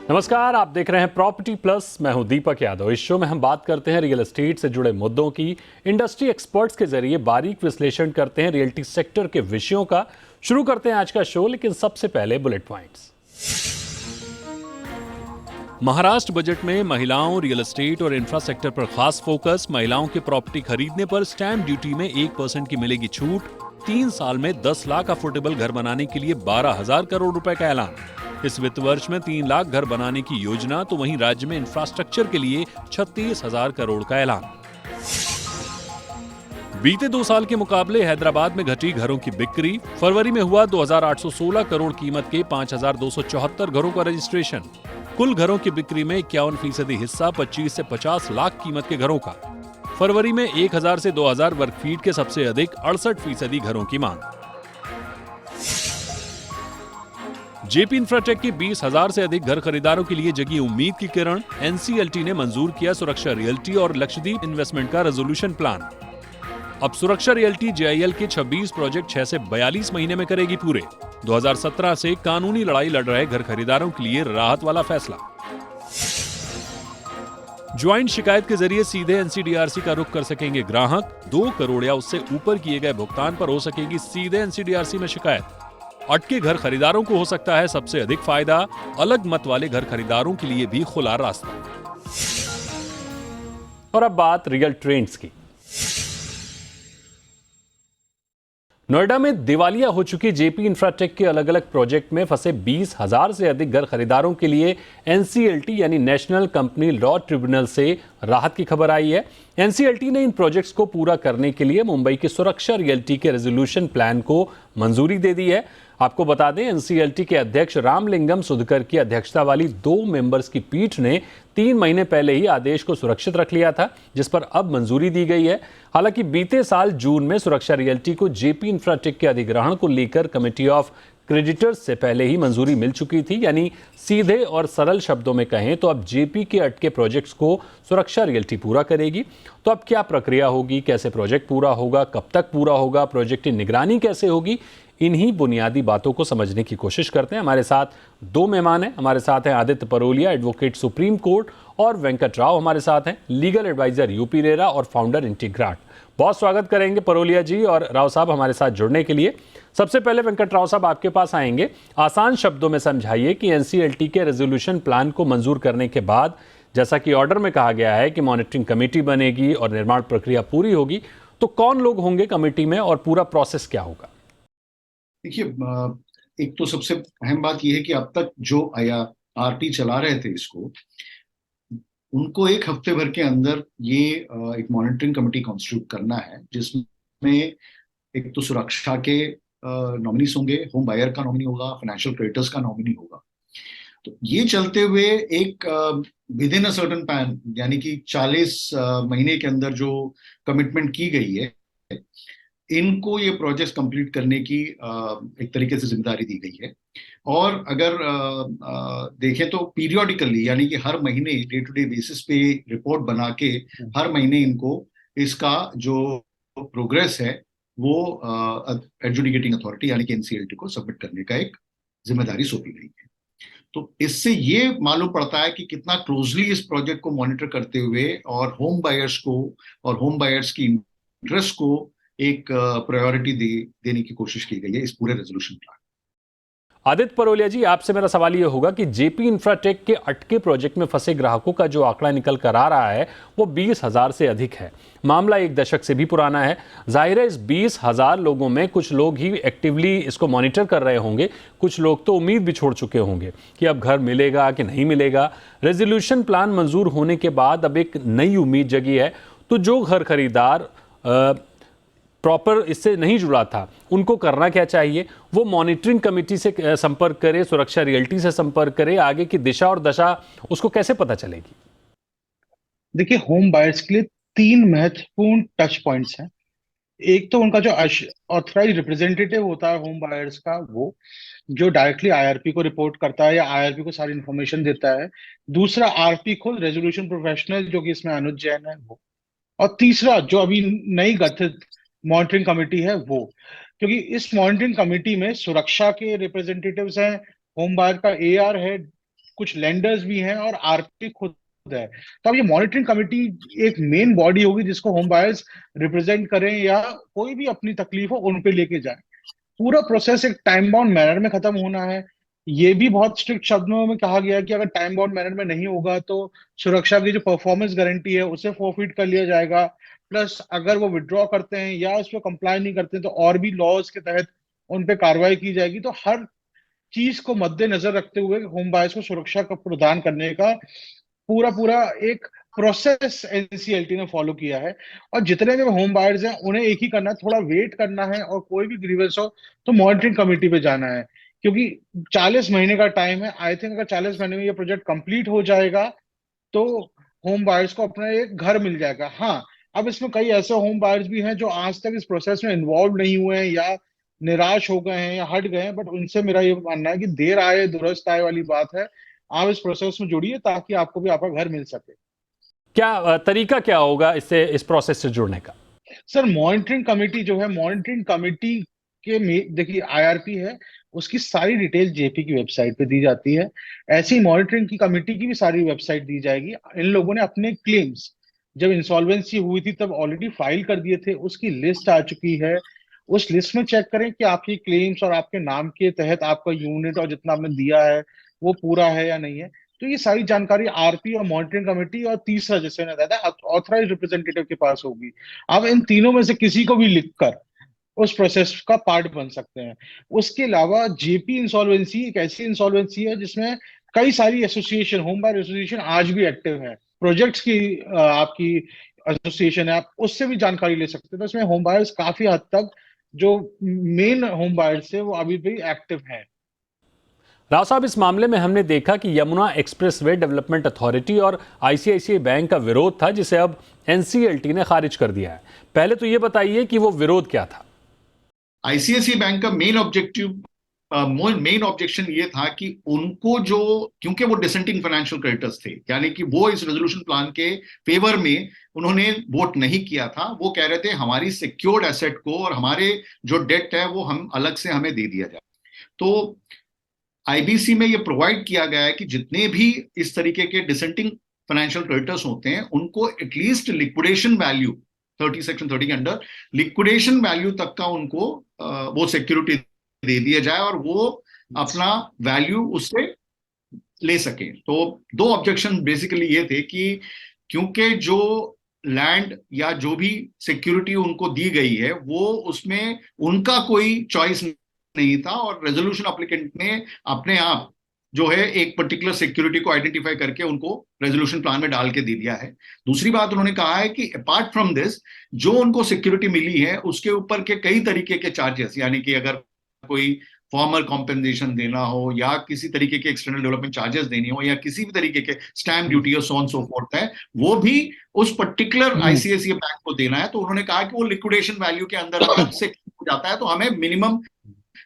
नमस्कार, आप देख रहे हैं प्रॉपर्टी प्लस। मैं हूं दीपक यादव। इस शो में हम बात करते हैं रियल एस्टेट से जुड़े मुद्दों की। इंडस्ट्री एक्सपर्ट्स के जरिए बारीक विश्लेषण करते हैं रियल्टी सेक्टर के विषयों का। शुरू करते हैं आज का शो, लेकिन सबसे पहले बुलेट पॉइंट्स। महाराष्ट्र बजट में महिलाओं, रियल एस्टेट और इंफ्रास्ट्रक्चर पर खास फोकस। महिलाओं की प्रॉपर्टी खरीदने पर स्टैंप ड्यूटी में 1% की मिलेगी छूट। 3 साल में 10 लाख अफोर्डेबल घर बनाने के लिए 12,000 करोड़ रुपए का ऐलान। इस वित्त वर्ष में 3 लाख घर बनाने की योजना, तो वहीं राज्य में इंफ्रास्ट्रक्चर के लिए 36,000 करोड़ का ऐलान। बीते 2 साल के मुकाबले हैदराबाद में घटी घरों की बिक्री। फरवरी में हुआ 2,816 करोड़ कीमत के 5,274 घरों का रजिस्ट्रेशन। कुल घरों की बिक्री में 51% हिस्सा 25 से 50 लाख कीमत के घरों का। फरवरी में 1,000 से 2,000 वर्ग फीट के सबसे अधिक 68% घरों की मांग। जेपी इंफ्राटेक की 20,000 से अधिक घर खरीदारों के लिए जगी उम्मीद की किरण। एनसीएलटी ने मंजूर किया सुरक्षा रियल्टी और लक्षद्वीप इन्वेस्टमेंट का रेजोल्यूशन प्लान। अब सुरक्षा रियल्टी जेआईएल के 26 प्रोजेक्ट 6 से 42 महीने में करेगी पूरे। 2017 से कानूनी लड़ाई लड़ रहे घर खरीदारों के लिए राहत वाला फैसला। ज्वाइंट शिकायत के जरिए सीधे एनसीडीआरसी का रुख कर सकेंगे ग्राहक। 2 करोड़ या उससे ऊपर किए गए भुगतान पर हो सकेगी सीधे एनसीडीआरसी में शिकायत। अटके घर खरीदारों को हो सकता है सबसे अधिक फायदा। अलग मत वाले घर खरीदारों के लिए भी खुला रास्ता। और अब बात रियल ट्रेंड्स की। नोएडा में दिवालिया हो चुकी जेपी इंफ्राटेक के अलग अलग प्रोजेक्ट में फंसे 20,000 से अधिक घर खरीदारों के लिए एनसीएलटी यानी नेशनल कंपनी लॉ ट्रिब्यूनल से राहत की खबर आई है। एनसीएलटी ने इन प्रोजेक्ट्स को पूरा करने के लिए मुंबई की सुरक्षा रियल्टी के रेजोल्यूशन प्लान को मंजूरी दे दी है। आपको बता दें, एनसीएलटी के अध्यक्ष रामलिंगम सुधकर की अध्यक्षता वाली 2 मेंबर्स की पीठ ने 3 महीने पहले ही आदेश को सुरक्षित रख लिया था, जिस पर अब मंजूरी दी गई है। हालांकि बीते साल जून में सुरक्षा रियल्टी को जेपी इंफ्राटेक के अधिग्रहण को लेकर कमेटी ऑफ क्रेडिटर्स से पहले ही मंजूरी मिल चुकी थी। यानी सीधे और सरल शब्दों में कहें तो अब जेपी के अटके प्रोजेक्ट्स को सुरक्षा रियल्टी पूरा करेगी। तो अब क्या प्रक्रिया होगी, कैसे प्रोजेक्ट पूरा होगा, कब तक पूरा होगा, प्रोजेक्ट की निगरानी कैसे होगी, इन्हीं बुनियादी बातों को समझने की कोशिश करते हैं। हमारे साथ 2 मेहमान हैं। हमारे साथ हैं Aditya Parolia, advocate supreme court, और वेंकट राव हमारे साथ हैं, लीगल एडवाइजर यूपी रेरा और फाउंडर इंटीग्राट। बहुत स्वागत करेंगे परोलिया जी और राव साहब हमारे साथ जुड़ने के लिए। सबसे पहले वेंकट राव साहब आपके पास आएंगे। आसान शब्दों में समझाइए कि एनसीएलटी के रेजोल्यूशन प्लान को मंजूर करने के बाद, जैसा कि ऑर्डर में कहा गया है कि मॉनिटरिंग कमेटी बनेगी और निर्माण प्रक्रिया पूरी होगी, तो कौन लोग होंगे कमेटी में और पूरा प्रोसेस क्या होगा? देखिए, एक तो सबसे अहम बात यह है कि अब तक जो आरटी चला रहे थे इसको, उनको 1 हफ्ते भर के अंदर ये एक मॉनिटरिंग कमेटी कॉन्स्टिट्यूट करना है, जिसमें एक तो सुरक्षा के नॉमिनीज होंगे, होम बायर का नॉमिनी होगा, फाइनेंशियल क्रेडिटर्स का नॉमिनी होगा। तो ये चलते हुए एक with in a certain plan, यानी कि 40 महीने के अंदर जो कमिटमेंट की गई है, इनको ये प्रोजेक्ट कंप्लीट करने की एक तरीके से जिम्मेदारी दी गई है। और अगर देखें तो पीरियोडिकली, यानी कि हर महीने डे टू डे बेसिस पे रिपोर्ट बना के हर महीने इनको इसका जो प्रोग्रेस है वो एडजुडिकेटिंग अथॉरिटी यानी कि एनसीएलटी को सबमिट करने का एक जिम्मेदारी सौंपी गई है। तो इससे ये मालूम पड़ता है कि कितना क्लोजली इस प्रोजेक्ट को मॉनिटर करते हुए और होम बायर्स को और होम बायर्स की इंटरेस्ट को एक प्रायोरिटी देने की कोशिश की गई है इस पूरे रेजोल्यूशन प्लान। आदित्य परोलिया जी, आपसे मेरा सवाल यह होगा कि जेपी इंफ्राटेक के अटके प्रोजेक्ट में फंसे ग्राहकों का जो आंकड़ा निकल कर आ रहा है वो 20,000 से अधिक है। मामला 1 दशक से भी पुराना है। जाहिर है इस 20,000 लोगों में कुछ लोग ही एक्टिवली इसको मॉनिटर कर रहे होंगे, कुछ लोग तो उम्मीद भी छोड़ चुके होंगे कि अब घर मिलेगा कि नहीं मिलेगा। रेजोल्यूशन प्लान मंजूर होने के बाद अब एक नई उम्मीद जगी है। तो जो घर खरीदार प्रॉपर इससे नहीं जुड़ा था, उनको करना क्या चाहिए? वो मॉनिटरिंग कमेटी से संपर्क करे, सुरक्षा रियल्टी से संपर्क करे, आगे की दिशा और दशा उसको कैसे पता चलेगी? देखिए, होम बायर्स के लिए 3 महत्वपूर्ण टच पॉइंट्स हैं। एक तो उनका जो ऑथराइज रिप्रेजेंटेटिव होता है होम बायर्स का, वो जो डायरेक्टली आईआरपी को रिपोर्ट करता है या आईआरपी को सारी इन्फॉर्मेशन देता है। दूसरा, आरपी खुद रेजोल्यूशन प्रोफेशनल, जो कि इसमें अनुज जैन है, वो। और तीसरा, जो अभी नई गठित मॉनिटरिंग कमेटी है, वो। क्योंकि इस मॉनिटरिंग कमेटी में सुरक्षा के रिप्रेजेंटेटिव्स हैं, होम बायर का एआर है, कुछ लेंडर्स भी हैं और आरपी खुद है। तो अब ये मॉनिटरिंग कमेटी एक मेन बॉडी होगी जिसको होम बायर्स रिप्रेजेंट करें या कोई भी अपनी तकलीफ हो उन पे लेके जाए। पूरा प्रोसेस एक टाइम बाउंड मैनर में खत्म होना है। ये भी बहुत स्ट्रिक्ट शब्दों में कहा गया है कि अगर टाइम बाउंड मैनर में नहीं होगा तो सुरक्षा की जो परफॉर्मेंस गारंटी है उसे फोरफिट कर लिया जाएगा। प्लस अगर वो विड्रॉ करते हैं या उस पर कंप्लाई नहीं करते हैं तो और भी लॉज के तहत उन पे कार्रवाई की जाएगी। तो हर चीज को मद्देनजर रखते हुए होम बायर्स को सुरक्षा का प्रदान करने का पूरा पूरा एक प्रोसेस एनसीएलटी ने फॉलो किया है। और जितने भी होम बायर्स हैं उन्हें एक ही करना है, थोड़ा वेट करना है और कोई भी ग्रीवेंस हो तो मॉनिटरिंग कमेटी पे जाना है। क्योंकि 40 महीने का टाइम है। आई थिंक अगर 40 महीने में ये प्रोजेक्ट कंप्लीट हो जाएगा तो होम बायर्स को अपना एक घर मिल जाएगा। हाँ, अब इसमें कई ऐसे होम बायर्स भी हैं जो आज तक इस प्रोसेस में इन्वॉल्व नहीं हुए हैं या निराश हो गए हैं या हट गए हैं, बट उनसे मेरा ये मानना है कि देर आए दुरुस्त आए वाली बात है। आप इस प्रोसेस में जुड़िए ताकि आपको भी आपका घर मिल सके। क्या तरीका क्या होगा इससे, इस प्रोसेस से जुड़ने का? सर मॉनिटरिंग कमेटी जो है, मॉनिटरिंग कमेटी के में देखिए आईआरपी है, उसकी सारी डिटेल जेपी की वेबसाइट पे दी जाती है। ऐसे ही मॉनिटरिंग की कमेटी की भी सारी वेबसाइट दी जाएगी। इन लोगों ने अपने क्लेम्स जब इंसॉल्वेंसी हुई थी तब ऑलरेडी फाइल कर दिए थे, उसकी लिस्ट आ चुकी है। उस लिस्ट में चेक करें कि आपकी क्लेम्स और आपके नाम के तहत आपका यूनिट और जितना आपने दिया है वो पूरा है या नहीं है। तो ये सारी जानकारी आरपी और मॉनिटरिंग कमेटी और तीसरा जैसे मैंने बताया था ऑथराइज रिप्रेजेंटेटिव के पास होगी। आप इन तीनों में से किसी को भी लिखकर उस प्रोसेस का पार्ट बन सकते हैं। उसके अलावा जेपी इंसॉल्वेंसी एक ऐसी इंसॉल्वेंसी है जिसमें कई सारी एसोसिएशन, होम बायर एसोसिएशन आज भी एक्टिव है। प्रोजेक्ट्स की आपकी एसोसिएशन है, आप उससे भी जानकारी ले सकते हैं। तो इसमें होम बायर्स काफी हद तक जो मेन होम बायर्स है वो अभी भी एक्टिव है। राव साहब, इस मामले में हमने देखा कि यमुना एक्सप्रेसवे डेवलपमेंट अथॉरिटी और आईसीआईसीआई बैंक का विरोध था, जिसे अब एनसीएलटी ने खारिज कर दिया है। पहले तो ये बताइए कि वो विरोध क्या था? आईसीआईसीआई बैंक का मेन ऑब्जेक्शन ये था कि उनको जो, क्योंकि वो डिसेंटिंग फाइनेंशियल क्रेडिटर्स थे, यानी कि वो इस रेजोल्यूशन प्लान के फेवर में उन्होंने वोट नहीं किया था। वो कह रहे थे हमारी सिक्योर्ड एसेट को और हमारे जो डेट है वो हम अलग से हमें दे दिया जाए। तो आईबीसी में ये प्रोवाइड किया गया है कि जितने भी इस तरीके के डिसेंटिंग फाइनेंशियल क्रेडिटर्स होते हैं उनको एटलीस्ट लिक्विडेशन वैल्यू 30 सेक्शन 30 के अंडर लिक्विडेशन वैल्यू तक का उनको वो सिक्योरिटी दे दिया जाए और वो अपना वैल्यू उससे ले सके। तो दो ऑब्जेक्शन बेसिकली ये थे कि क्योंकि जो लैंड या जो भी सिक्योरिटी उनको दी गई है वो उसमें उनका कोई चॉइस नहीं था और रेजोल्यूशन एप्लीकेंट ने अपने आप जो है एक पर्टिकुलर सिक्योरिटी को आइडेंटिफाई करके उनको रेजोल्यूशन प्लान में डाल के दे दिया है। दूसरी बात उन्होंने कहा है कि अपार्ट फ्रॉम दिस जो उनको सिक्योरिटी मिली है उसके ऊपर के कई तरीके के चार्जेस, यानी कि अगर कोई फॉर्मर कॉम्पेंसेशन देना हो या किसी तरीके के एक्सटर्नल डेवलपमेंट चार्जेस देनी हो या किसी भी तरीके के स्टैम्प ड्यूटी और सो ऑन सो फोर्थ है, वो भी उस पर्टिकुलर आईसीआईसीआई बैंक को देना है। तो उन्होंने कहा कि वो लिक्विडेशन वैल्यू के अंदर तक से हो जाता है, तो हमें मिनिमम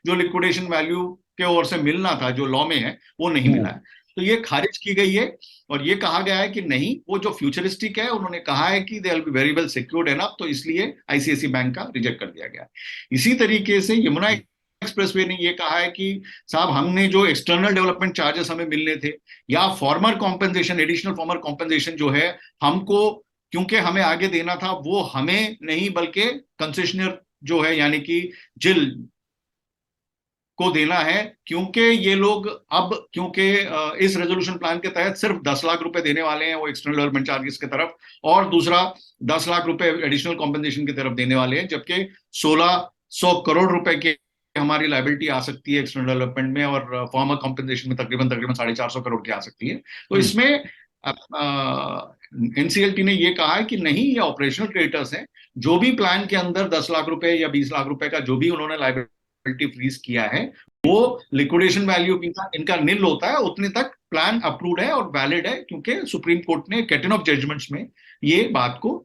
जो लिक्विडेशन वैल्यू के ओर से मिलना था जो लॉ में है वो नहीं मिला है। तो ये खारिज की गई है और ये कहा गया है कि नहीं, वो जो फ्यूचरिस्टिक है उन्होंने कहा है कि they will be very well secured enough, तो इसलिए आईसीआईसीआई बैंक का रिजेक्ट कर दिया गया। इसी तरीके से यमुना एक्सप्रेसवे ने ये कहा है कि साहब हमने जो एक्सटर्नल डेवलपमेंट चार्जेस हमें मिलने थे या farmer compensation, additional farmer compensation जो है हमको क्योंकि हमें आगे देना था वो हमें नहीं बल्कि कंसेशनर जो है यानी कि जिल को देना है, क्योंकि ये लोग अब क्योंकि इस रेजोल्यूशन प्लान के तहत सिर्फ 10 लाख रुपए देने वाले हैं वो एक्सटर्नल डेवलपमेंट चार्जेस की तरफ और दूसरा 10 लाख रुपए एडिशनल कॉम्पेंसेशन की तरफ देने वाले हैं, जबकि 1600 करोड़ रुपए की हमारी लायबिलिटी आ सकती है एक्सटर्नल डेवलपमेंट में और फॉर्मर कॉम्पेंसेशन में तकरीबन 450 करोड़ की आ सकती है। तो इसमें एनसीएलटी ने ये कहा है कि नहीं, ये ऑपरेशनल क्रेडिटर्स हैं, जो भी प्लान के अंदर 10 लाख रुपए या 20 लाख रुपए का जो भी उन्होंने लायबिलिटी फ्रीज किया है वो लिक्विडेशन वैल्यू इनका निल होता है, उतने तक प्लान अप्रूव्ड है और वैलिड है, क्योंकि सुप्रीम कोर्ट ने कैटन ऑफ जजमेंट्स में ये बात को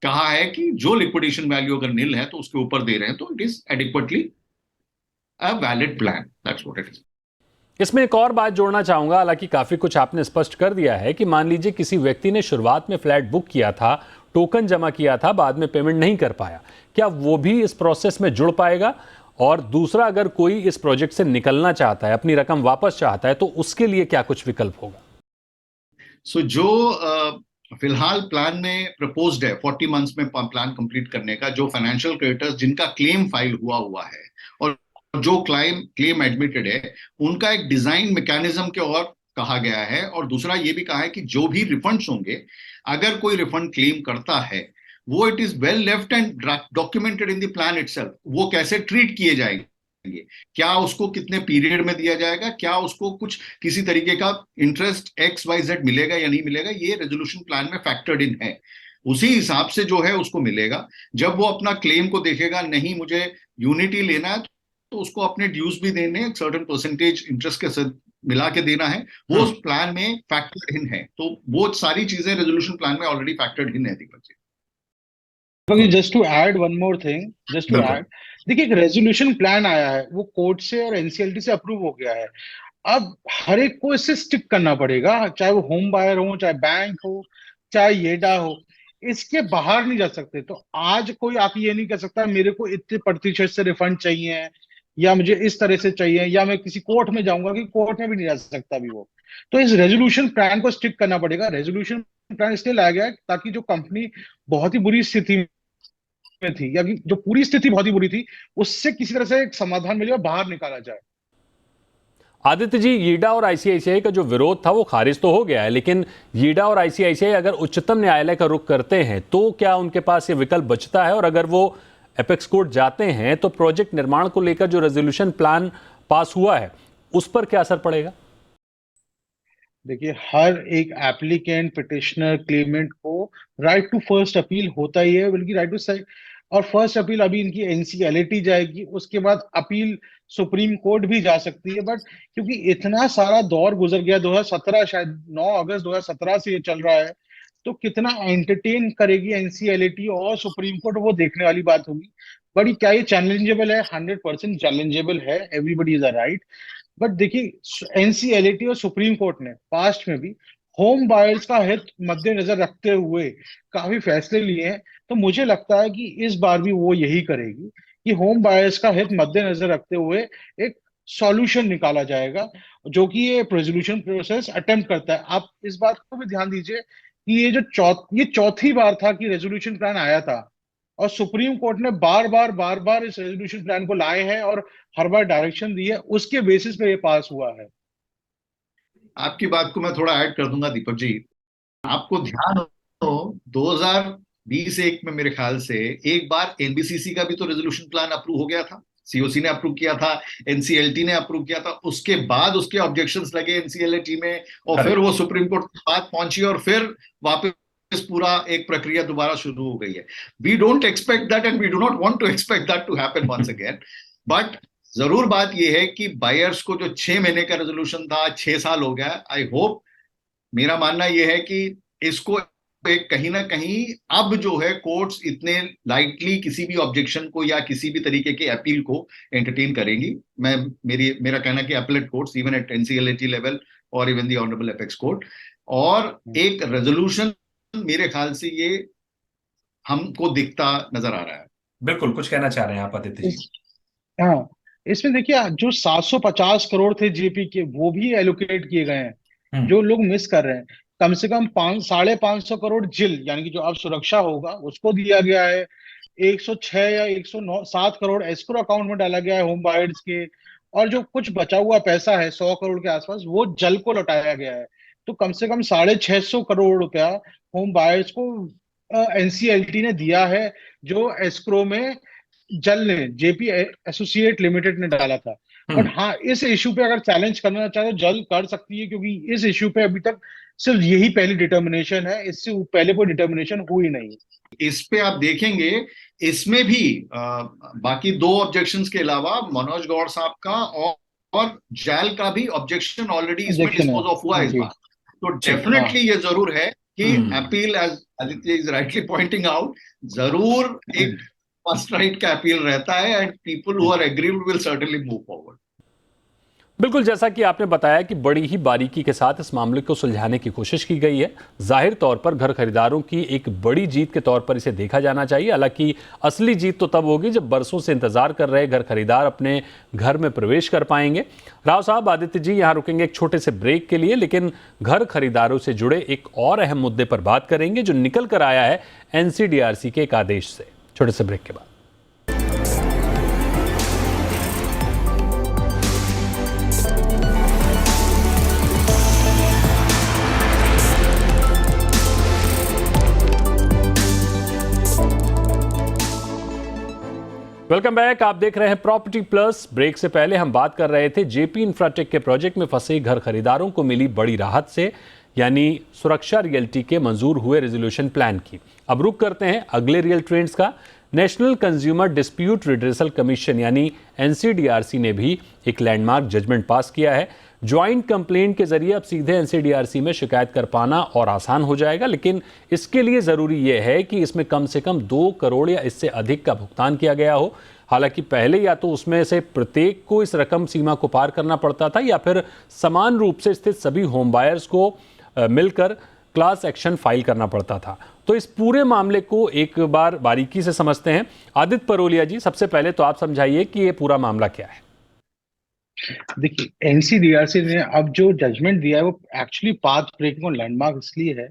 कहा है कि जो लिक्विडेशन वैल्यू अगर निल है तो उसके ऊपर दे रहे हैं तो it is adequately a valid plan, that's what it is. इसमें एक और बात जोड़ना चाहूंगा, हालांकि काफी कुछ आपने स्पष्ट कर दिया है कि मान लीजिए किसी व्यक्ति ने शुरुआत में फ्लैट बुक किया था, टोकन जमा किया था, बाद में पेमेंट नहीं कर पाया, क्या वो भी इस प्रोसेस में जुड़ पाएगा? और दूसरा, अगर कोई इस प्रोजेक्ट से निकलना चाहता है, अपनी रकम वापस चाहता है, तो उसके लिए क्या कुछ विकल्प होगा? जो फिलहाल प्लान में प्रपोज्ड है 40 मंथ्स में प्लान कंप्लीट करने का, जो फाइनेंशियल क्रेडिटर्स जिनका क्लेम फाइल हुआ है और जो क्लेम एडमिटेड है, उनका एक डिजाइन मैकेनिज्म के और कहा गया है। और दूसरा ये भी कहा है कि जो भी रिफंड्स होंगे, अगर कोई रिफंड क्लेम करता है, वो it is well left and documented in the plan itself. वो कैसे ट्रीट किए जाएंगे, क्या उसको कितने पीरियड में दिया जाएगा, क्या उसको कुछ किसी तरीके का इंटरेस्ट XYZ मिलेगा या नहीं मिलेगा, ये रेजोल्यूशन प्लान में फैक्टर्ड इन है। उसी हिसाब से जो है उसको मिलेगा। जब वो अपना क्लेम को देखेगा, नहीं मुझे यूनिटी लेना है, तो उसको अपने ड्यूज भी देने, एक सर्टेन परसेंटेज इंटरेस्ट के साथ मिला के देना है, वो उस प्लान में फैक्टर्ड इन है। तो वो सारी चीजें रेजोल्यूशन प्लान में ऑलरेडी फैक्टर्ड इन है Deepak ji. Just to add one more thing, just to add, देखिए एक रेजोल्यूशन प्लान आया है, वो कोर्ट से और एनसीएलटी से अप्रूव हो गया है। अब हर एक को इससे स्टिक करना पड़ेगा, चाहे वो होम बायर हो, चाहे बैंक हो, चाहे येडा हो, इसके बाहर नहीं जा सकते। तो आज कोई आके ये नहीं कह सकता मेरे को इतने प्रतिशत से रिफंड चाहिए, या मुझे इस तरह से चाहिए, या मैं किसी कोर्ट में जाऊंगा, कि कोर्ट में भी नहीं जा सकता अभी वो। तो इस रेजोल्यूशन प्लान को स्टिक करना पड़ेगा। रेजोल्यूशन प्लान इसलिए लाया गया है ताकि जो कंपनी बहुत ही बुरी स्थिति में थी, या कि जो पूरी स्थिति बहुत ही बुरी थी, उससे किसी तरह से एक समाधान मिले और बाहर निकाला जाए। आदित्य जी, यीडा और आईसीआईसीआई का जो विरोध था वो खारिज तो हो गया है, लेकिन यीडा और आईसीआईसीआई अगर उच्चतम न्यायालय का रुख करते हैं तो क्या उनके पास ये विकल्प बचता है? और अगर वो एपेक्स कोर्ट जाते हैं तो प्रोजेक्ट निर्माण को लेकर जो रेजोल्यूशन प्लान पास हुआ है उस पर क्या असर पड़ेगा? देखिए, हर एक एप्लीकेंट, पिटिशनर, क्लेमेंट को राइट टू फर्स्ट अपील होता ही है, बल्कि राइट टू, और फर्स्ट अपील अभी इनकी एनसीएलटी जाएगी, उसके बाद अपील सुप्रीम कोर्ट भी जा सकती है। बट क्योंकि इतना सारा दौर गुजर गया, 2017, शायद 9 अगस्त 2017 से ये चल रहा है, तो कितना एंटरटेन करेगी एनसीएलटी और सुप्रीम कोर्ट, वो देखने वाली बात होगी। बट क्या ये चैलेंजेबल है? 100% चैलेंजेबल है, everybody is a right. But देखिए, एनसीएलटी और सुप्रीम कोर्ट ने पास्ट में भी होम बायर्स का हित मद्देनजर रखते हुए काफी फैसले लिए हैं। तो मुझे लगता है कि इस बार भी वो यही करेगी, कि होम बायर्स का हित मद्देनजर रखते हुए एक सॉल्यूशन निकाला जाएगा, जो कि ये रेजोल्यूशन प्रोसेस अटेम्प्ट करता है। आप इस बात को भी ध्यान दीजिए कि ये चौथी बार था कि रेजोल्यूशन प्लान आया था, और सुप्रीम कोर्ट ने बार बार इस रेजोल्यूशन प्लान को लाए हैं और हर बार डायरेक्शन दी है, उसके बेसिस पे ये पास हुआ है। आपकी बात को मैं थोड़ा ऐड कर दूंगा दीपक जी। आपको ध्यान हो, 2020-1 में मेरे ख्याल से एक बार एनबीसीसी का भी तो रेजोल्यूशन प्लान अप्रूव हो गया था। सीओसी ने अप्रूव किया था, एनसीएलटी ने अप्रूव किया था, उसके बाद उसके ऑब्जेक्शंस लगे एनसीएलटी में, और फिर वो सुप्रीम कोर्ट की बात पहुंची, और फिर वापस पूरा एक प्रक्रिया दोबारा शुरू हो गई है। We don't expect that and we do not want to expect that to happen once again. But जरूर बात यह है कि बायर्स को जो 6 महीने का रेजोल्यूशन था, 6 साल हो गया। आई होप, मेरा मानना यह है कि इसको एक कहीं ना कहीं अब जो है कोर्ट्स इतने लाइटली किसी भी ऑब्जेक्शन को या किसी भी तरीके के अपील को एंटरटेन करेंगी। मेरा कहना कि appellate courts even at NCLT level और even the honourable apex court, और एक रेजोल्यूशन मेरे ख्याल से ये हमको दिखता नजर आ रहा है। बिल्कुल, कुछ कहना चाह रहे हैं आप आदित्य जी? हाँ, इसमें देखिए, जो 750 करोड़ थे जेपी के, वो भी एलोकेट किए गए हैं, जो लोग मिस कर रहे हैं। कम से कम 550 करोड़ जिल, यानी कि जो अब सुरक्षा होगा, उसको दिया गया है। 106 या 107 करोड़ एस्क्रो अकाउंट में डाला गया है होम बायर्स के, और जो कुछ बचा हुआ पैसा है 100 करोड़ के आसपास, वो जल को लौटाया गया है। तो कम से कम 650 करोड़ रुपया होम बायर्स को एनसीएलटी ने दिया है, जो एस्क्रो में जल ने, जेपी एसोसिएट लिमिटेड ने डाला था। बट हाँ, इस इश्यू पे अगर चैलेंज करना चाहे तो जल कर सकती है, क्योंकि इस इश्यू पे अभी तक सिर्फ यही पहली डिटर्मिनेशन है, इससे पहले कोई डिटर्मिनेशन हुई नहीं। इस पे आप देखेंगे, इसमें भी बाकी 2 ऑब्जेक्शंस के अलावा मनोज गौड़ साहब का और जैल का भी ऑब्जेक्शन ऑलरेडी इसमें डिस्पोज ऑफ हुआ इस बार। तो डेफिनेटली ये जरूर है कि appeal, as Aditya is rightly pointing out, जरूर एक फर्स्ट राइट का अपील रहता है, and people who are agreed will certainly move forward. बिल्कुल, जैसा कि आपने बताया कि बड़ी ही बारीकी के साथ इस मामले को सुलझाने की कोशिश की गई है। जाहिर तौर पर घर खरीदारों की एक बड़ी जीत के तौर पर इसे देखा जाना चाहिए। हालांकि असली जीत तो तब होगी जब बरसों से इंतजार कर रहे घर खरीदार अपने घर में प्रवेश कर पाएंगे। राव साहब, आदित्य जी यहाँ रुकेंगे एक छोटे से ब्रेक के लिए, लेकिन घर खरीदारों से जुड़े एक और अहम मुद्दे पर बात करेंगे जो निकल कर आया है एनसीडीआरसी के एक आदेश से। छोटे से ब्रेक के बाद। Welcome back. आप देख रहे हैं प्रॉपर्टी प्लस। ब्रेक से पहले हम बात कर रहे थे जेपी इंफ्राटेक के प्रोजेक्ट में फंसे घर खरीदारों को मिली बड़ी राहत से, यानी सुरक्षा रियल्टी के मंजूर हुए रेजोल्यूशन प्लान की। अब रुक करते हैं अगले रियल ट्रेंड्स का। National consumer dispute redressal commission यानी एनसीडीआरसी ने भी एक लैंडमार्क जजमेंट पास किया है। ज्वाइंट कंप्लेंट के जरिए अब सीधे एनसीडीआरसी में शिकायत कर पाना और आसान हो जाएगा, लेकिन इसके लिए ज़रूरी यह है कि इसमें कम से कम 2 करोड़ या इससे अधिक का भुगतान किया गया हो। हालांकि पहले या तो उसमें से प्रत्येक को इस रकम सीमा को पार करना पड़ता था या फिर समान रूप से स्थित सभी होम बायर्स को मिलकर क्लास एक्शन फाइल करना पड़ता था। तो इस पूरे मामले को एक बार बारीकी से समझते हैं। आदित्य परोलिया जी, सबसे पहले तो आप समझाइए कि ये पूरा मामला क्या है। देखिए, एनसीडीआरसी ने अब जो जजमेंट दिया है वो एक्चुअली पाथ ब्रेकिंग और लैंडमार्क इसलिए है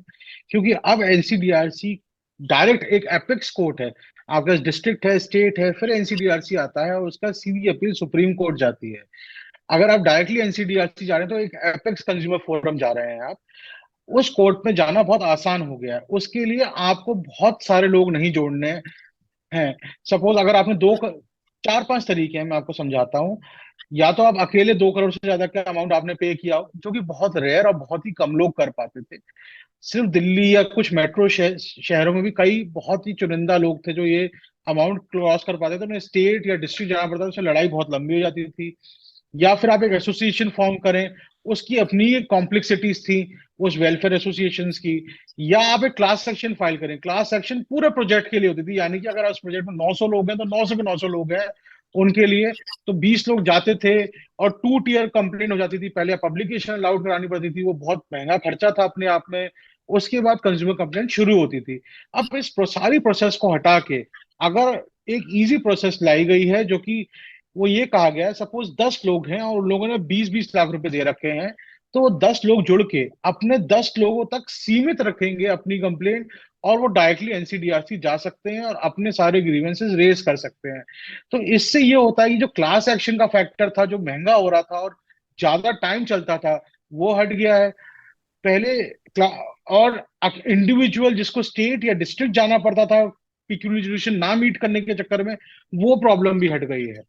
क्योंकि अब एनसीडीआरसी डायरेक्ट एक एपेक्स कोर्ट है। आपका डिस्ट्रिक्ट है, स्टेट है, फिर एनसीडीआरसी आता है और उसका सीधी अपील सुप्रीम कोर्ट जाती है। अगर आप डायरेक्टली एनसीडीआरसी जा रहे हैं तो एक एपेक्स कंज्यूमर फोरम जा रहे हैं आप। उस कोर्ट में जाना बहुत आसान हो गया है। उसके लिए आपको बहुत सारे लोग नहीं जोड़ने हैं। सपोज अगर आपने 4-5 तरीके हैं, मैं आपको समझाता हूँ। या तो आप अकेले 2 करोड़ से ज्यादा का अमाउंट आपने पे किया हो, जो कि बहुत रेयर और बहुत ही कम लोग कर पाते थे। सिर्फ दिल्ली या कुछ मेट्रो शहरों में भी कई बहुत ही चुनिंदा लोग थे जो ये अमाउंट क्रॉस कर पाते थे। उन्हें स्टेट या डिस्ट्रिक्ट जाना पड़ता था, उससे लड़ाई बहुत लंबी हो जाती थी। या फिर आप एक एसोसिएशन फॉर्म करें, उसकी अपनी कॉम्प्लेक्सिटीज थी उस वेलफेयर एसोसिएशन की। या आप एक क्लास सेक्शन फाइल करें। क्लास सेक्शन पूरे प्रोजेक्ट के लिए होती थी, यानी कि अगर उस प्रोजेक्ट में 900 लोग हैं तो 900 के 900 लोग हैं उनके लिए। तो 20 लोग जाते थे और 2 टियर कंप्लेंट हो जाती थी। पहले पब्लिकेशन अलाउड करानी पड़ती थी, वो बहुत महंगा खर्चा था अपने आप में। उसके बाद कंज्यूमर कंप्लेंट शुरू होती थी। अब इस सारी प्रोसेस को हटा के अगर एक इजी प्रोसेस लाई गई है, जो कि वो ये कहा गया है, सपोज 10 लोग हैं और उन लोगों ने 20-20 लाख रुपए दे रखे हैं, तो वो 10 लोग जुड़ के अपने 10 लोगों तक सीमित रखेंगे अपनी कंप्लेंट और वो डायरेक्टली एनसीडीआरसी जा सकते हैं और अपने सारे ग्रीवेंसेस रेज कर सकते हैं। तो इससे ये होता है कि जो क्लास एक्शन का फैक्टर था, जो महंगा हो रहा था और ज्यादा टाइम चलता था, वो हट गया है। पहले और इंडिविजुअल जिसको स्टेट या डिस्ट्रिक्ट जाना पड़ता था पिक्यूलियरिटी ना मीट करने के चक्कर में, वो प्रॉब्लम भी हट गई है।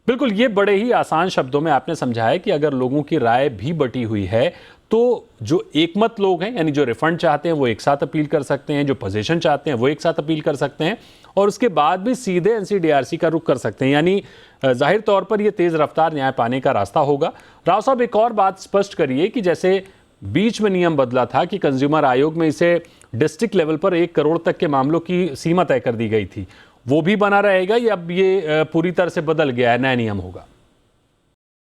बिल्कुल, ये बड़े ही आसान शब्दों में आपने समझाया कि अगर लोगों की राय भी बटी हुई है तो जो एकमत लोग हैं, यानी जो रिफंड चाहते हैं वो एक साथ अपील कर सकते हैं, जो पोजीशन चाहते हैं वो एक साथ अपील कर सकते हैं और उसके बाद भी सीधे एनसीडीआरसी का रुख कर सकते हैं। यानी जाहिर तौर पर ये तेज रफ्तार न्याय पाने का रास्ता होगा। राव साहब, एक और बात स्पष्ट करिए कि जैसे बीच में नियम बदला था कि कंज्यूमर आयोग में इसे डिस्ट्रिक्ट लेवल पर 1 करोड़ तक के मामलों की सीमा तय कर दी गई थी, वो भी बना रहेगा या अब ये पूरी तरह से बदल गया है, नया नियम होगा?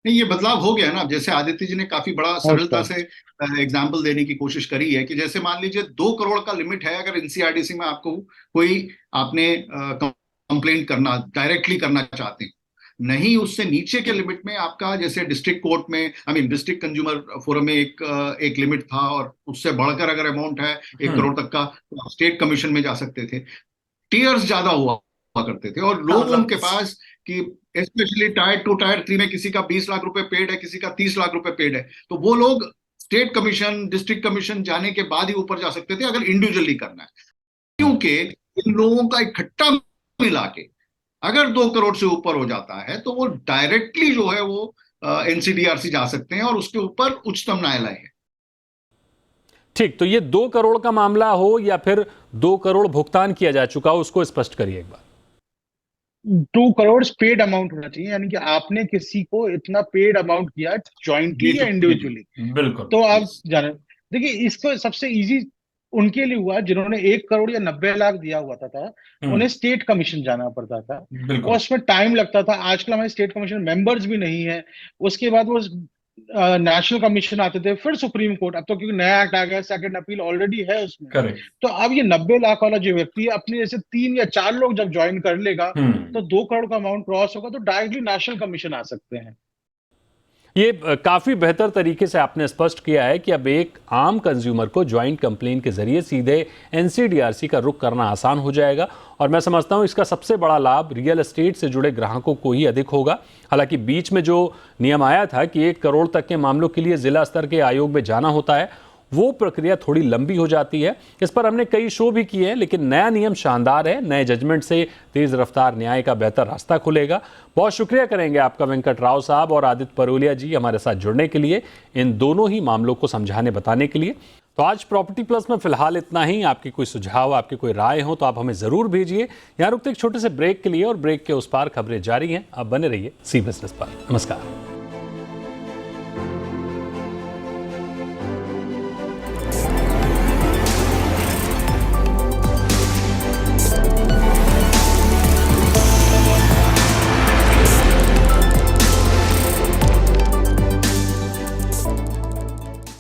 नहीं, ये बदलाव हो गया ना। जैसे आदित्य जी ने काफी बड़ा सरलता से एग्जाम्पल देने की कोशिश करी है कि जैसे मान लीजिए 2 करोड़ का लिमिट है। अगर एनसीआरडीसी में आपको आपने कंप्लेंट करना डायरेक्टली करना चाहते हैं, नहीं उससे नीचे के लिमिट में आपका, जैसे डिस्ट्रिक्ट कोर्ट में डिस्ट्रिक्ट कंज्यूमर फोरम में एक लिमिट था और उससे बढ़कर अगर अमाउंट है 1 करोड़ तक का, तो स्टेट कमीशन में जा सकते थे। टीयर्स ज्यादा हुआ करते थे और लोग उनके पास कि स्पेशली टायर 2 टायर 3 में किसी का 20 लाख रुपए पेड है, किसी का 30 लाख रुपए पेड है, तो वो लोग स्टेट कमीशन डिस्ट्रिक्ट कमीशन जाने के बाद ही ऊपर जा सकते थे अगर इंडिविजुअली करना है। क्योंकि इन लोगों का इकट्ठा मिला के अगर 2 करोड़ से ऊपर हो जाता है तो वो डायरेक्टली जो है वो एनसीडीआरसी जा सकते हैं और उसके ऊपर उच्चतम न्यायालय है। ठीक, तो ये 2 करोड़ का मामला हो या फिर 2 करोड़ भुगतान किया जा चुका हो, उसको स्पष्ट करिए एक बार। 2 करोड़ पेड अमाउंट होना चाहिए, यानी कि आपने किसी को इतना पेड अमाउंट किया ज्वाइंटली या इंडिविजुअली। बिल्कुल। तो आप जाने, देखिए इसको सबसे इजी उनके लिए हुआ जिन्होंने 1 करोड़ या 90 लाख दिया हुआ था उन्हें स्टेट कमीशन जाना पड़ता था बिल्कुल और उसमें टाइम लगता था। आजकल हमारे स्टेट कमीशन मेंबर्स भी नहीं है, उसके बाद वो नेशनल कमीशन आते थे, फिर सुप्रीम कोर्ट। अब तो क्योंकि नया एक्ट आ गया, सेकंड अपील ऑलरेडी है उसमें, करेक्ट। तो अब ये 90 लाख वाला जो व्यक्ति है अपने जैसे 3 या 4 लोग जब ज्वाइन कर लेगा तो 2 करोड़ का अमाउंट क्रॉस होगा तो डायरेक्टली नेशनल कमीशन आ सकते हैं। ये काफ़ी बेहतर तरीके से आपने स्पष्ट किया है कि अब एक आम कंज्यूमर को ज्वाइंट कंप्लेन के जरिए सीधे एनसीडीआरसी का रुख करना आसान हो जाएगा और मैं समझता हूं इसका सबसे बड़ा लाभ रियल एस्टेट से जुड़े ग्राहकों को ही अधिक होगा। हालांकि बीच में जो नियम आया था कि 1 करोड़ तक के मामलों के लिए जिला स्तर के आयोग में जाना होता है, वो प्रक्रिया थोड़ी लंबी हो जाती है। इस पर हमने कई शो भी किए हैं, लेकिन नया नियम शानदार है। नए जजमेंट से तेज रफ्तार न्याय का बेहतर रास्ता खुलेगा। बहुत शुक्रिया करेंगे आपका वेंकट राव साहब और आदित्य परोलिया जी हमारे साथ जुड़ने के लिए, इन दोनों ही मामलों को समझाने बताने के लिए। तो आज प्रॉपर्टी प्लस में फिलहाल इतना ही। आपकी कोई सुझाव, आपकी कोई राय हो तो आप हमें जरूर भेजिए। यहाँ रुकते एक छोटे से ब्रेक के लिए और ब्रेक के उस पार खबरें जारी हैं। आप बने रहिए सी बिजनेस पर। नमस्कार।